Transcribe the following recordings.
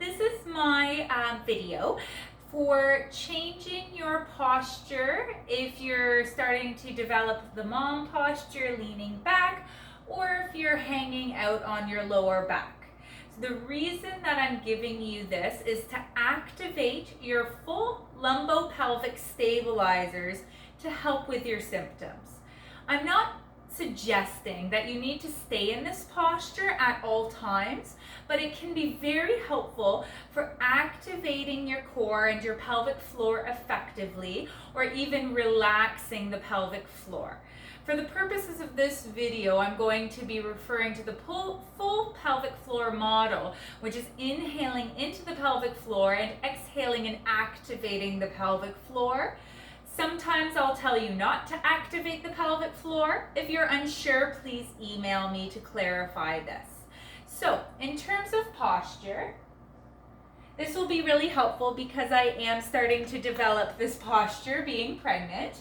this is my video for changing your posture if you're starting to develop the mom posture, leaning back, or if you're hanging out on your lower back. So the reason that I'm giving you this is to activate your full lumbopelvic stabilizers to help with your symptoms. I'm not suggesting that you need to stay in this posture at all times, but it can be very helpful for activating your core and your pelvic floor effectively, or even relaxing the pelvic floor. For the purposes of this video, I'm going to be referring to the full pelvic floor model, which is inhaling into the pelvic floor and exhaling and activating the pelvic floor. Sometimes I'll tell you not to activate the pelvic floor. If you're unsure, please email me to clarify this. So, in terms of posture, this will be really helpful because I am starting to develop this posture being pregnant.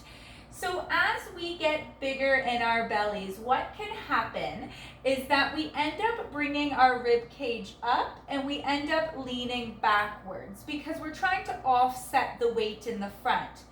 So as we get bigger in our bellies, what can happen is that we end up bringing our rib cage up and we end up leaning backwards because we're trying to offset the weight in the front.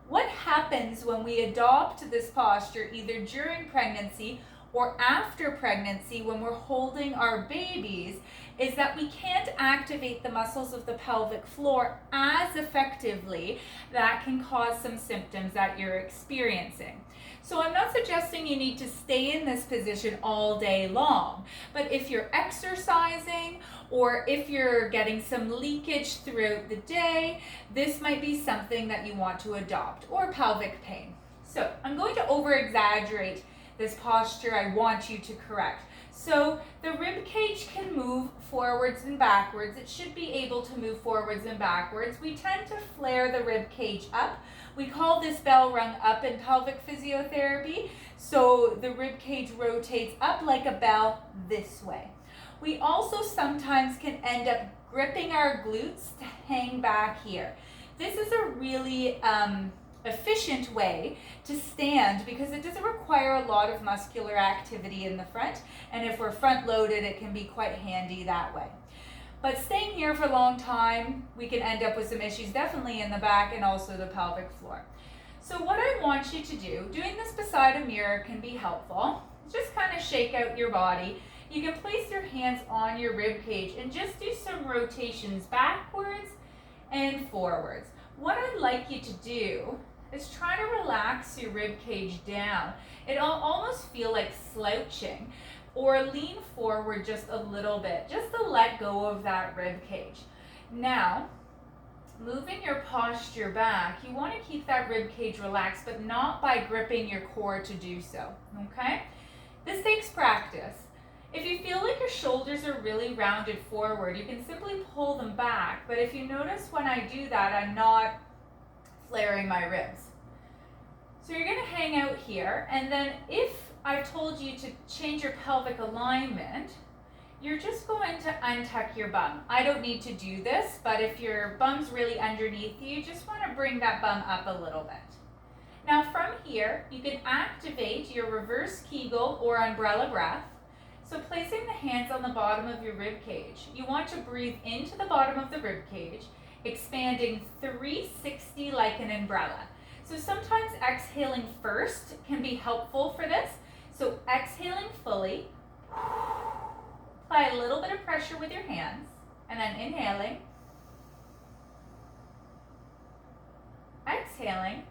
What happens when we adopt this posture either during pregnancy or after pregnancy when we're holding our babies is that we can't activate the muscles of the pelvic floor as effectively. That can cause some symptoms that you're experiencing. So I'm not suggesting you need to stay in this position all day long, but if you're exercising or if you're getting some leakage throughout the day, this might be something that you want to adopt, or pelvic pain. So I'm going to over-exaggerate this posture I want you to correct. So the rib cage can move forwards and backwards. It should be able to move forwards and backwards. We tend to flare the rib cage up. We call this bell rung up in pelvic physiotherapy. So the rib cage rotates up like a bell this way. We also sometimes can end up gripping our glutes to hang back here. This is a really efficient way to stand because it doesn't require a lot of muscular activity in the front, and if we're front loaded it can be quite handy that way. But staying here for a long time, we can end up with some issues definitely in the back and also the pelvic floor. So what I want you to do, doing this beside a mirror can be helpful. Just kind of shake out your body. You can place your hands on your rib cage and just do some rotations backwards and forwards. What I'd like you to do is try to relax your rib cage down. It'll almost feel like slouching, or lean forward just a little bit, just to let go of that rib cage. Now, moving your posture back, you want to keep that rib cage relaxed, but not by gripping your core to do so, okay? This takes practice. If you feel like your shoulders are really rounded forward, you can simply pull them back, but if you notice when I do that, I'm not flaring my ribs. So you're going to hang out here, and then if I've told you to change your pelvic alignment, you're just going to untuck your bum. I don't need to do this, but if your bum's really underneath you, just want to bring that bum up a little bit. Now from here, you can activate your reverse Kegel or umbrella breath. So placing the hands on the bottom of your rib cage, you want to breathe into the bottom of the rib cage, expanding 360 like an umbrella. So sometimes exhaling first can be helpful for this. So exhaling fully, apply a little bit of pressure with your hands, and then inhaling, exhaling,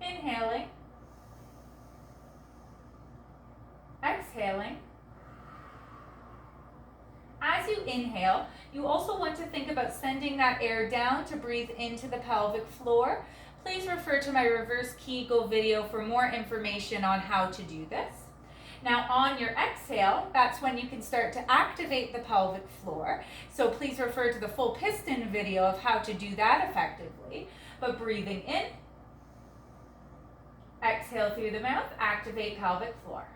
inhaling, exhaling. As you inhale, you also want to think about sending that air down to breathe into the pelvic floor. Please refer to my reverse Kegel video for more information on how to do this. Now on your exhale, that's when you can start to activate the pelvic floor. So please refer to the full piston video of how to do that effectively. But breathing in, exhale through the mouth, activate pelvic floor.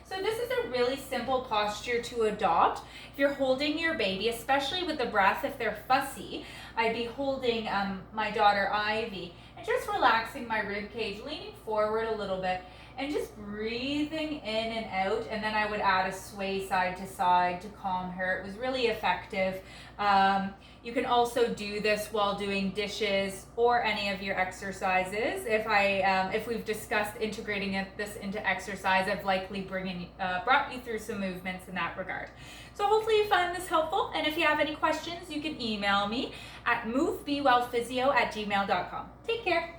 So this is a really simple posture to adopt. If you're holding your baby, especially with the breath, if they're fussy, I'd be holding my daughter Ivy and just relaxing my rib cage, leaning forward a little bit and just breathing in and out, and then I would add a sway side to side to calm her. It was really effective. You can also do this while doing dishes or any of your exercises. If we've discussed integrating this into exercise, I've likely brought you through some movements in that regard. So hopefully you find this helpful, and if you have any questions, you can email me at movebewellphysio@gmail.com. Take care.